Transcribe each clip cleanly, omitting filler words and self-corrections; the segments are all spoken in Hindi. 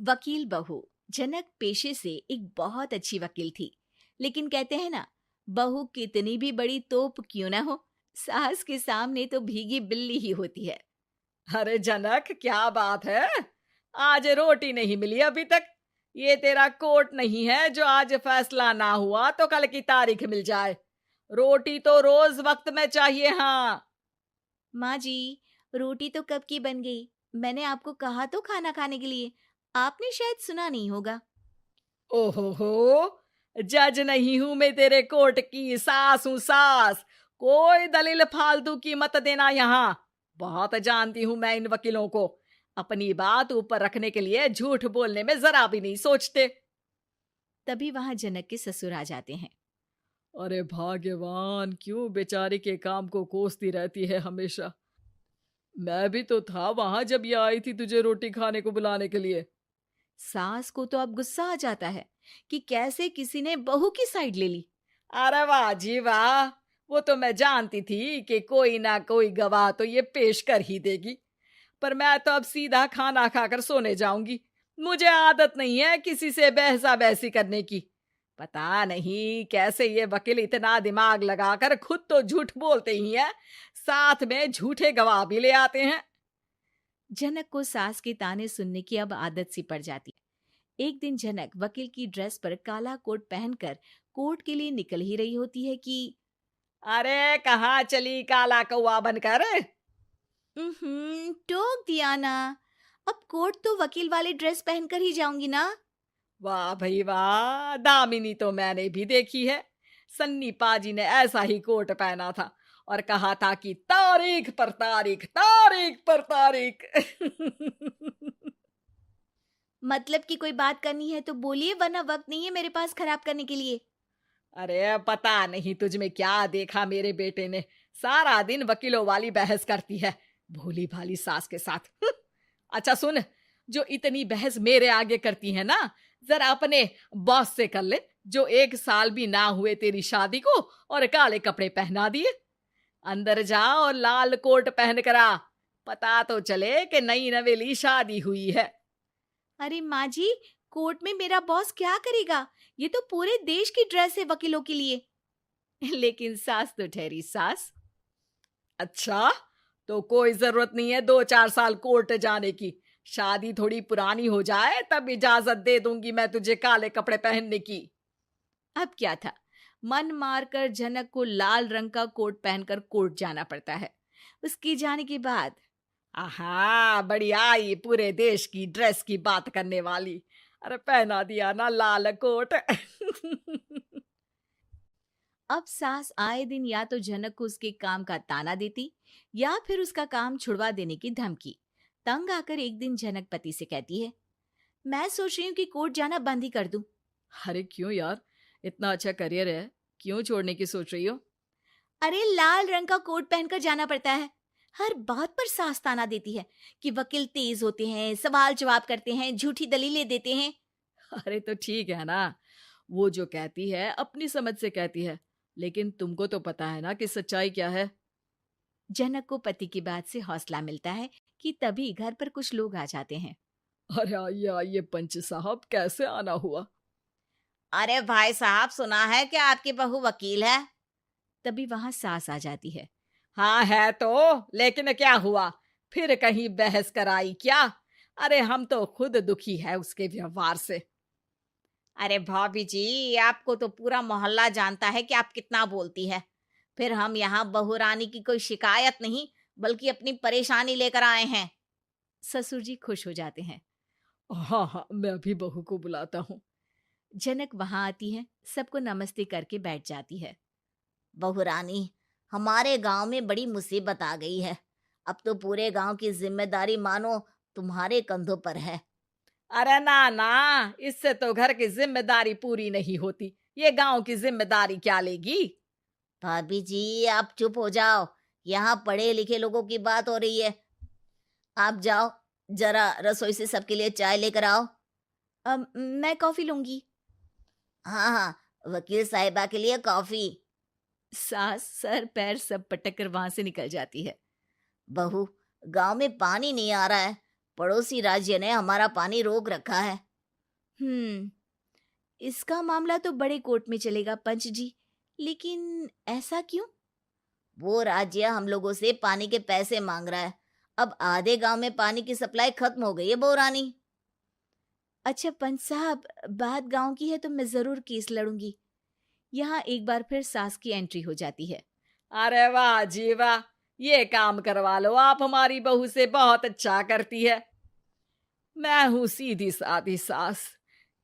वकील बहू। जनक पेशे से एक बहुत अच्छी वकील थी, लेकिन कहते हैं ना, बहू कितनी भी बड़ी तोप क्यों ना हो, सास के सामने तो भीगी बिल्ली ही होती है। अरे जनक, क्या बात है। आज रोटी नहीं मिली अभी तक। ये तेरा कोर्ट नहीं है जो आज फैसला ना हुआ तो कल की तारीख मिल जाए। रोटी तो रोज वक्त में चाहिए। हाँ। माँ जी, रोटी तो कब की बन गई। मैंने आपको कहा तो खाना खाने के लिए, आपने शायद सुना नहीं होगा। ओहो हो, जज नहीं हूं मैं तेरे कोर्ट की, सास हूं सास। कोई दलील फालतू की मत देना यहाँ। बहुत जानती हूं मैं इन वकीलों को। अपनी बात ऊपर रखने के लिए झूठ बोलने में जरा भी नहीं सोचते। तभी वहां जनक के ससुर आ जाते हैं। अरे भाग्यवान, क्यों बेचारे के काम को कोसती रहती है हमेशा। मैं भी तो था वहां जब ये आई थी तुझे रोटी खाने को बुलाने के लिए। सास को तो अब गुस्सा आ जाता है कि कैसे किसी ने बहू की साइड ले ली। अरे वाह जी वाह। वो तो मैं जानती थी कि कोई ना कोई गवाह तो ये पेश कर ही देगी। पर मैं तो अब सीधा खाना खाकर सोने जाऊंगी। मुझे आदत नहीं है किसी से बहसा बहसी करने की। पता नहीं कैसे ये वकील इतना दिमाग लगाकर खुद तो झूठ बोलते ही हैं, साथ में झूठे गवाह भी ले आते हैं। जनक को सास के ताने सुनने की अब आदत सी पड़ जाती है। एक दिन जनक वकील की ड्रेस पर काला कोट पहनकर कोर्ट के लिए निकल ही रही होती है कि अरे कहाँ चली काला कौवा बनकर। टोक दिया ना। अब कोर्ट तो वकील वाली ड्रेस पहनकर ही जाऊंगी ना। वाह भाई वाह, दामिनी तो मैंने भी देखी है। सन्नी पाजी ने ऐसा ही कोट पहना था और कहा था कि तारीख पर तारीख, तारीख पर तारीख। मतलब कि कोई बात करनी है तो बोलिए, वरना वक्त नहीं है मेरे पास खराब करने के लिए। अरे पता नहीं तुझ में क्या देखा मेरे बेटे ने। सारा दिन वकीलों वाली बहस करती है, भोली भाली सास के साथ। अच्छा सुन, जो इतनी बहस मेरे आगे करती है ना, जरा अपने बॉस से कर ले, जो 1 साल भी ना हुए तेरी शादी को और काले कपड़े पहना दिए। अंदर जा और लाल कोट पहन कर आ। पता तो चले कि नई नवेली शादी हुई है। अरे माँ जी, कोर्ट में मेरा बॉस क्या करेगा? ये तो पूरे देश की ड्रेस है वकीलों के लिए। लेकिन सास तो ठहरी सास। अच्छा, तो कोई जरूरत नहीं है 2-4 साल कोर्ट जाने की। शादी थोड़ी पुरानी हो जाए तब इजाजत दे दूंगी मैं तुझे काले कपड़े पहनने की। अब क्या था, मन मारकर जनक को लाल रंग का कोट पहनकर कोर्ट जाना पड़ता है। उसके जाने के बाद आहा, बढ़िया, ये पूरे देश की ड्रेस की बात करने वाली। अरे पहना दिया ना लाल कोट। अब सास आए दिन या तो जनक को उसके काम का ताना देती, या फिर उसका काम छुड़वा देने की धमकी। तंग आकर एक दिन जनक पति से कहती है, मैं सोच रही हूँ कि कोर्ट जाना बंद ही कर दूं। अरे क्यों यार, इतना अच्छा करियर है, क्यों छोड़ने की सोच रही हो? अरे लाल रंग का कोट पहनकर जाना पड़ता है। हर बात पर सास ताना देती है कि वकील तेज होते हैं, सवाल जवाब करते हैं, झूठी दलीलें देते हैं। अरे तो ठीक है ना, वो जो कहती है अपनी समझ से कहती है, लेकिन तुमको तो पता है ना कि सच्चाई क्या है। जनक को पति की बात से हौसला मिलता है कि तभी घर पर कुछ लोग आ जाते हैं। अरे आइए पंच साहब, कैसे आना हुआ? अरे भाई साहब, सुना है कि आपकी बहू वकील है। तभी वहां सास आ जाती है। हाँ है तो, लेकिन क्या हुआ? फिर कहीं बहस कराई क्या? अरे हम तो खुद दुखी है उसके व्यवहार से। अरे भाभी जी, आपको तो पूरा मोहल्ला जानता है कि आप कितना बोलती है। फिर हम यहाँ बहू रानी की कोई शिकायत नहीं, बल्कि अपनी परेशानी लेकर आए हैं। ससुर जी खुश हो जाते हैं। हाँ हाँ, मैं भी बहू को बुलाता हूँ। जनक वहां आती है, सबको नमस्ते करके बैठ जाती है। बहू रानी, हमारे गांव में बड़ी मुसीबत आ गई है। अब तो पूरे गांव की जिम्मेदारी मानो तुम्हारे कंधों पर है। अरे ना ना, इससे तो घर की जिम्मेदारी पूरी नहीं होती। ये गांव की जिम्मेदारी क्या लेगी? भाभी जी, आप चुप हो जाओ। यहाँ पढ़े लिखे लोगों की बात हो रही है। आप जाओ, जरा रसोई से सबके लिए चाय लेकर आओ। मैं कॉफी लूंगी। हाँ हाँ, वकील साहिबा के लिए कॉफी। सास सर पैर सब पटक कर वहां से निकल जाती है। बहू, गांव में पानी नहीं आ रहा है। पड़ोसी राज्य ने हमारा पानी रोक रखा है। इसका मामला तो बड़े कोर्ट में चलेगा पंच जी, लेकिन ऐसा क्यों? वो राज्य हम लोगों से पानी के पैसे मांग रहा है। अब आधे गांव में पानी की सप्लाई खत्म हो गई है बहुरानी। अच्छा पंच साहब, बात गांव की है तो मैं जरूर केस लड़ूंगी। यहाँ एक बार फिर सास की एंट्री हो जाती है। अरे वाह जी वाह, ये काम करवा लो, आप हमारी बहू से बहुत अच्छा करती है। मैं हूं सीधी सादी सास।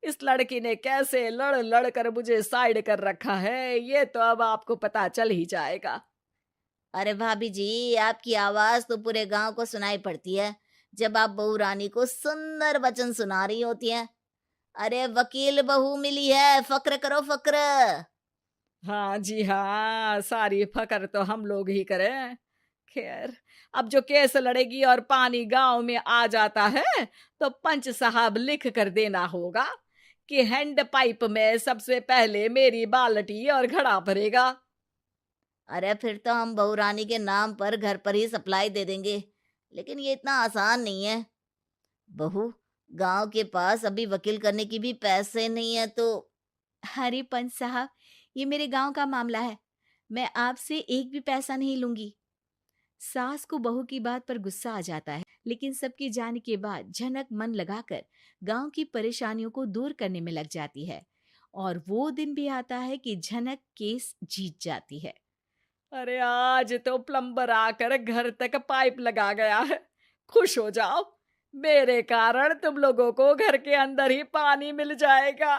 इस लड़की ने कैसे लड़ लड़ कर मुझे साइड कर रखा है, ये तो अब आपको पता चल ही जाएगा। अरे भाभी जी, आपकी आवाज तो पूरे गांव को सुनाई पड़ती है जब आप बहू रानी को सुंदर वचन सुना रही होती हैं। अरे वकील बहू मिली है, फक्र करो फक्र। हाँ जी हाँ, सारी फकर तो हम लोग ही करें। खैर, अब जो केस लड़ेगी और पानी गांव में आ जाता है तो पंच साहब लिख कर देना होगा कि हैंड पाइप में सबसे पहले मेरी बाल्टी और घड़ा भरेगा। अरे फिर तो हम बहू रानी के नाम पर घर पर ही सप्लाई दे देंगे, लेकिन ये इतना आसान नहीं है। बहू, गांव के पास अभी वकील करने की भी पैसे नहीं है तो। अरे पंच साहब, ये मेरे गांव का मामला है, मैं आपसे एक भी पैसा नहीं लूंगी। सास को बहू की बात पर गुस्सा आ जाता है, लेकिन सबके जाने के बाद झनक मन लगाकर गांव की परेशानियों को दूर करने में लग जाती है। और वो दिन भी आता है कि झनक केस जीत जाती है। अरे आज तो प्लम्बर आकर घर तक पाइप लगा गया है। खुश हो जाओ, मेरे कारण तुम लोगों को घर के अंदर ही पानी मिल जाएगा।